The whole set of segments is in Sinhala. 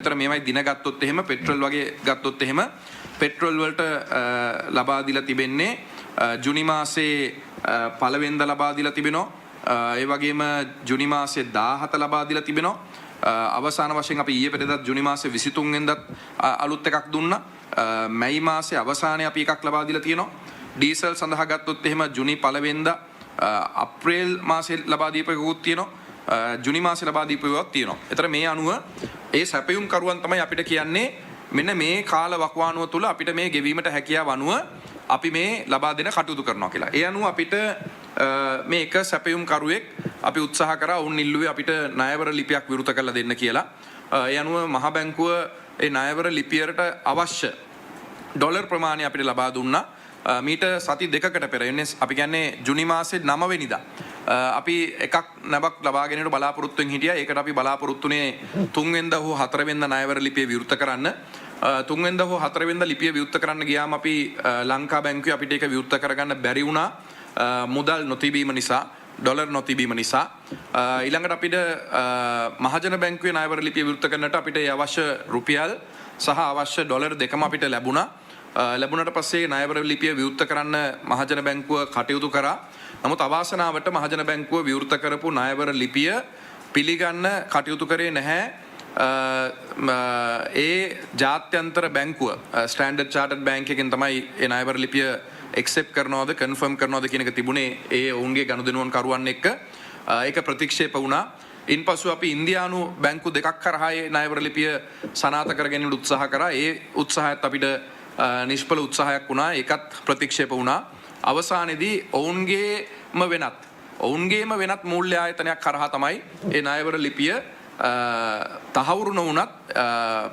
විතර මේවයි දින ගත්තොත් එහෙම පෙට්‍රල් වගේ ගත්තොත් එහෙම පෙට්‍රල් වලට ලබා දීලා තිබෙන්නේ ජුනි මාසේ පළවෙනිදා ලබා දීලා තිබෙනවා. ඒ වගේම ජුනි මාසේ 17 ලබා දීලා තිබෙනවා. අවසාන වශයෙන් අපි ඊයේ පෙරේදා ජුනි මාසේ 23 වෙනිදාත් අලුත් එකක් දුන්නා. මැයි මාසේ අවසානයේ අපි එකක් ලබා දීලා තියෙනවා. ඩීසල් සඳහා ගත්තොත් එහෙම ජුනි පළවෙනිදා අප්‍රේල් මාසේ ලබා දීපු එකකුත් තියෙනවා. ජුනි මාසේ ලබා දීපු එකක් තියෙනවා. ඒතර මේ අනුව ඒ සැපයුම් කරුවන් තමයි අපිට කියන්නේ මෙන්න මේ කාල වකවානුව තුල අපිට මේ ගෙවීමට හැකියාව අනුව අපි මේ ලබා දෙන කටයුතු කරනවා කියලා. ඒ අනුව අපිට මේ එක සැපයුම් කරුවෙක් අපි උත්සාහ කරා වුන් ඉල්ලුවේ අපිට ණයවර ලිපියක් විවෘත කරලා දෙන්න කියලා. ඒ අනුව මහ බැංකුව ඒ ණයවර ලිපියට අවශ්‍ය ඩොලර් ප්‍රමාණය අපිට ලබා දුන්නා. මීට සති දෙකකට පෙර එන්නේ අපි කියන්නේ ජුනි මාසේ 9 වෙනිදා අපි එකක් නැවක් ලබාගෙන ඉන්න බලාපොරොත්තුෙන් හිටියා. ඒකට අපි බලාපොරොත්තුනේ 3 වෙනිදා හෝ 4 වෙනිදා ණයවර ලිපිය විවෘත කරන්න. 3 වෙනිදා හෝ 4 වෙනිදා ලිපිය විවෘත කරන්න ගියාම අපි ලංකා බැංකුවේ අපිට ඒක විවෘත කරගන්න බැරි වුණා. මුදල් නොතිබීම නිසා, ඩොලර් නොතිබීම නිසා. ඊළඟට අපිට මහජන බැංකුවේ ණයවර ලිපිය විවෘත කරන්නට අපිට අවශ්‍ය රුපියල් සහ අවශ්‍ය ඩොලර් දෙකම අපිට ලැබුණා. ලැබුණට පස්සේ ණයවර ලිපිය විවෘත කරන්න මහජන බැංකුව කටයුතු කරා. නමුත් අවාසනාවට මහජන බැංකුව විවෘත කරපු ණයවර ලිපිය පිළිගන්න කටයුතු කරේ නැහැ. ඒ ජාත්‍යන්තර බැංකුව ස්ටෑන්ඩඩ් චාර්ටර්ඩ් බැංක් එකෙන් තමයි ඒ ණයවර ලිපිය එක්සෙප්ට් කරනවද කන්ෆර්ම් කරනවද කියන එක තිබුණේ ඒ ඔවුන්ගේ ගනුදෙනුවන් කරුවන් එක්ක. ඒක ප්‍රතික්ෂේප වුණා. ඉන්පසු අපි ඉන්දියානු බැංකු දෙකක් කරා ඒ ණයවර ලිපිය සනාථ කරගන්න උත්සාහ කරා. ඒ උත්සාහයත් අපිට නිෂ්ඵල උත්සාහයක් වුණා. ඒකත් ප්‍රතික්ෂේප වුණා. අවසානයේදී ඔවුන්ගේම වෙනත් මූල්‍ය ආයතනයක් කරහා තමයි ඒ ණයවර ලිපිය තහවුරු නොවුණත්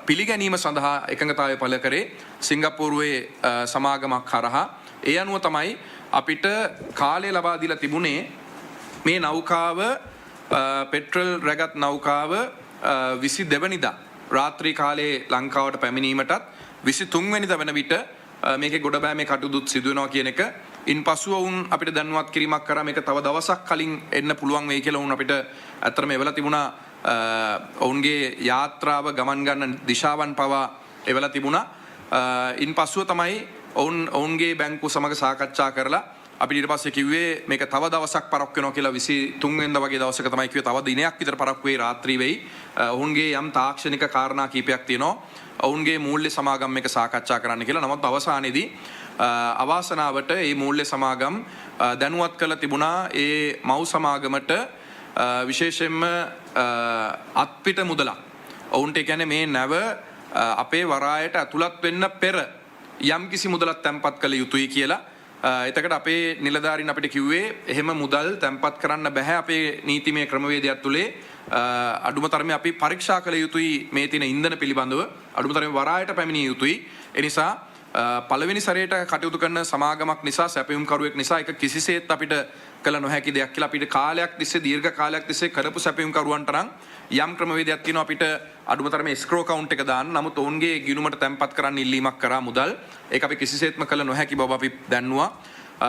පිළිගැනීම සඳහා එකඟතාවය පළ කරේ සිංගප්පූරුවේ සමාගමක් කරහා. ඒ අනුව තමයි අපිට කාලය ලබා දීලා තිබුණේ මේ නෞකාව පෙට්‍රල් රැගත් නෞකාව 22 වෙනිදා රාත්‍රී කාලයේ ලංකාවට පැමිණීමටත් 23 වෙනිදා වෙන විට මේකේ ගොඩබෑමේ කටයුතුත් සිදු වෙනවා කියන එක. ඉන්පසුව වුන් අපිට දැනුවත් කිරීමක් කරා මේක තව දවසක් කලින් එන්න පුළුවන් වෙයි කියලා වුන් අපිට ඇත්තටම එවලා තිබුණා. ඔවුන්ගේ යාත්‍රාව ගමන් ගන්න දිශාවන් පවා එවලා තිබුණා. ඉන්පසුව තමයි ඔවුන්ගේ බැංකුව සමග සාකච්ඡා කරලා අපිට ඊට පස්සේ කිව්වේ මේක තව දවසක් පරක්කු වෙනවා කියලා 23 වෙනිදා වගේ දවසක තමයි කිව්වේ තව දිනයක් විතර පරක්කු වෙයි රාත්‍රී වෙයි. ඔවුන්ගේ යම් තාක්ෂණික කාරණා කීපයක් තියෙනවා. ඔවුන්ගේ මූල්‍ය සමාගම් එක සාකච්ඡා කරන්න කියලා. නමුත් අවසානයේදී අවාසනාවට මේ මූල්‍ය සමාගම් දැනුවත් කළ තිබුණා ඒ මව් සමාගමට විශේෂයෙන්ම අත්පිට මුදලක්. ඔවුන්ට කියන්නේ මේ නැව අපේ වරායට ඇතුළත් වෙන්න පෙර යම්කිසි මුදලක් තැන්පත් කළ යුතුයි කියලා. එතකොට අපේ නිලධාරීන් අපිට කිව්වේ එහෙම මුදල් තැන්පත් කරන්න බෑ අපේ නීතිමය ක්‍රමවේදයක් තුලේ. අඩුම තරමේ අපි පරීක්ෂා කළ යුතුයි මේ තියෙන ඉන්ධන පිළිබඳව. අඩුම තරමේ වරායට පැමිණිය යුතුයි. ඒ නිසා පළවෙනි සැරේට කටයුතු කරන සමාගමක් නිසා සැපයුම් කරුවෙක් නිසා ඒක කිසිසේත් අපිට කළ නොහැකි දෙයක් කියලා අපිට කාලයක් තිස්සේ දීර්ඝ කාලයක් තිස්සේ කරපු සැපයුම් කරුවන්ට නම් යම් ක්‍රමවේදයක් තියෙනවා අපිට අඩුම තරමේ escrow account එක දාන්න. නමුත් ඔවුන්ගේ ගිණුමට තැන්පත් කරන්න ඉල්ලීමක් කරා මුදල්. ඒක අපි කිසිසේත්ම කළ නොහැකි බව අපි දැන්නුවා.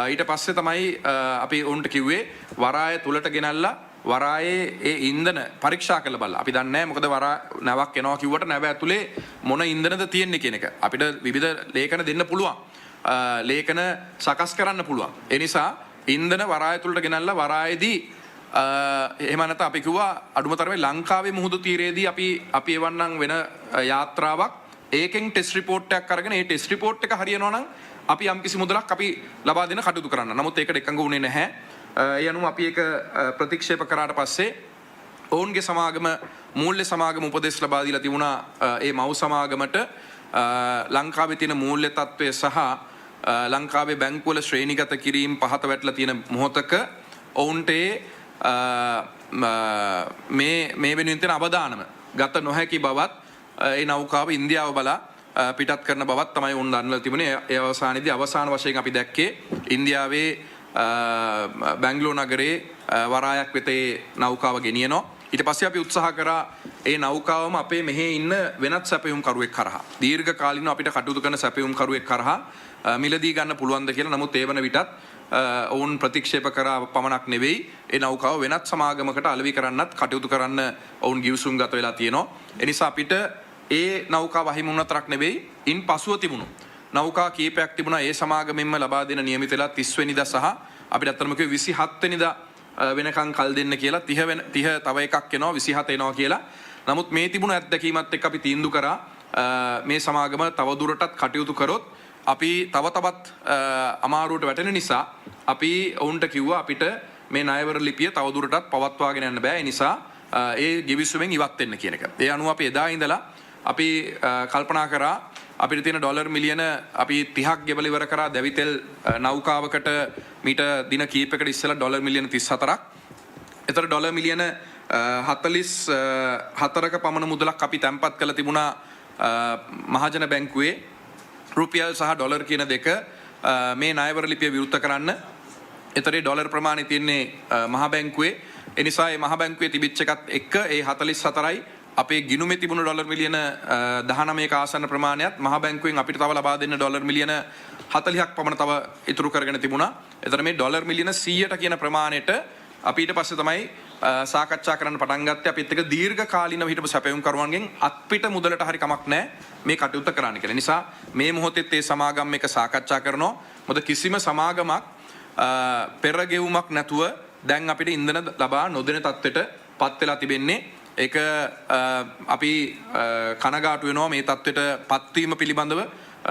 ඊට පස්සේ තමයි අපි ඔවුන්ට කිව්වේ වරාය තුලට ගෙනල්ලා වරායේ ඒ ඉන්ධන පරීක්ෂා කරලා බලලා. අපි දන්නේ නැහැ මොකද නැවක් එනවා කිව්වට නැව ඇතුලේ මොන ඉන්ධනද තියෙන්නේ කියන එක. අපිට විවිධ ලේඛන දෙන්න පුළුවන්. ලේඛන සකස් කරන්න පුළුවන්. ඒ නිසා ඉන්ධන වරාය තුලට ගෙනල්ලා වරායේදී එහෙම නැත්නම් අපි කිව්වා අඩුම තරමේ ලංකාවේ මුහුදු තීරයේදී අපි එවන්නම් වෙන යාත්‍රාවක් ඒකෙන් ටෙස්ට් රිපෝට් එකක් අරගෙන ඒ ටෙස්ට් රිපෝට් එක හරියනවා නම් අපි යම්කිසි මුදලක් අපි ලබා දෙන්න කටයුතු කරන්න. නමුත් ඒකට එකඟ වුණේ නැහැ. ඒ අනුව අපි ඒක ප්‍රතික්ෂේප කරාට පස්සේ ඔවුන්ගේ සමාගම මූල්‍ය සමාගම උපදෙස් ලබා දීලා තිබුණා ඒ මව් සමාගමට ලංකාවේ තියෙන මූල්‍ය තත්ත්වය සහ ලංකාවේ බැංකුවල ශ්‍රේණිගත කිරීම පහත වැටලා තියෙන මොහොතක ඔවුන්ට මේ වෙනුවෙන් තියෙන අවදානම ගත නොහැකි බවත් ඒ නෞකාව ඉන්දියාව බලා පිටත් කරන බවත් තමයි උන් දන්වලා තිබුණේ. ඒ අවසානයේදී අවසාන වශයෙන් අපි දැක්කේ ඉන්දියාවේ බැංගලෝර නගරේ වරායක් වෙත ඒ නෞකාව ගෙනියනවා. ඊට පස්සේ අපි උත්සාහ කරා ඒ නෞකාවම අපේ මෙහි ඉන්න වෙනත් සැපයුම් කරුවෙක් කරහා දීර්ඝ කාලිනව අපිට කටයුතු කරන සැපයුම් කරුවෙක් කරහා මිලදී ගන්න පුළුවන්ද කියලා. නමුත් ඒ වන විටත් ඔවුන් ප්‍රතික්ෂේප කරා පමණක් නෙවෙයි ඒ නෞකාව වෙනත් සමාගමකට අලෙවි කරන්නත් කටයුතු කරන්න ඔවුන් ගිවිසුම් ගත වෙලා තියෙනවා. ඒ නිසා අපිට ඒ නෞකාව අහිමි වුණ තරක් නෙවෙයි ඉන් පසුව තිබුණු නෞකා කීපයක් තිබුණා ඒ සමාගමෙන්ම ලබා දෙන නියමිත වෙලා 30 වෙනිදා සහ අපිට අත්‍තරම කිව්වේ 27 වෙනිදා වෙනකන් කල් දෙන්න කියලා 30 තව එකක් එනවා 27 එනවා කියලා. නමුත් මේ තිබුණු අත්දැකීමත් එක්ක අපි තීන්දුව කරා මේ සමාගම තව දුරටත් කටයුතු කරොත් අපි තව තවත් අමාරුවට වැටෙන නිසා අපි ඔවුන්ට කිව්වා අපිට මේ ණයවර ලිපිය තව දුරටත් පවත්වාගෙන යන්න බෑ. ඒ නිසා ඒ ගිවිසුමෙන් ඉවත් වෙන්න කියන එක. ඒ අනුව අපි එදා ඉඳලා අපි කල්පනා කරා අපිට තියෙන ඩොලර් මිලියන අපි 30ක් ගෙවල ඉවර කරා දැවිතෙල් නෞකාවකට මීට දින කීපයකට ඉස්සෙල්ලා ඩොලර් මිලියන 34ක්. ඒතර ඩොලර් මිලියන 44ක පමණ මුදලක් අපි තැන්පත් කළ තිබුණා මහජන බැංකුවේ රුපියල් සහ ඩොලර් කියන දෙක මේ ණයවර ලිපිය විවෘත කරන්න. ඒතරේ ඩොලර් ප්‍රමාණය තියෙන්නේ මහ බැංකුවේ. ඒ නිසා මේ මහ බැංකුවේ තිබිච්ච එකත් එක්ක ඒ 44යි අපේ ගිණුමේ තිබුණු ඩොලර් මිලියන 19ක ආසන්න ප්‍රමාණයත් මහ බැංකුවෙන් අපිට තව ලබා දෙන්න ඩොලර් මිලියන 40ක් පමණ තව ඉතුරු කරගෙන තිබුණා. එතන මේ ඩොලර් මිලියන 100ට කියන ප්‍රමාණයට අපි ඊට පස්සේ තමයි සාකච්ඡා කරන්න පටන් ගත්තේ. අපිත් එක දීර්ඝ කාලිනව හිටපු සැපයුම් කරුවන්ගෙන් අත්පිට මුදලට හරි කමක් නැහැ මේ කටයුත්ත කරන්න කියලා. නිසා මේ මොහොතේත් මේ සමාගම් එක සාකච්ඡා කරනවා. මොකද කිසිම සමාගමක් පෙර ගෙවුමක් නැතුව දැන් අපිට ඉන්ධන ලබා නොදෙන තත්ත්වයට පත් වෙලා තිබෙන්නේ. ඒක අපි කනගාටු වෙනවා මේ තත්ත්වයට පත්වීම පිළිබඳව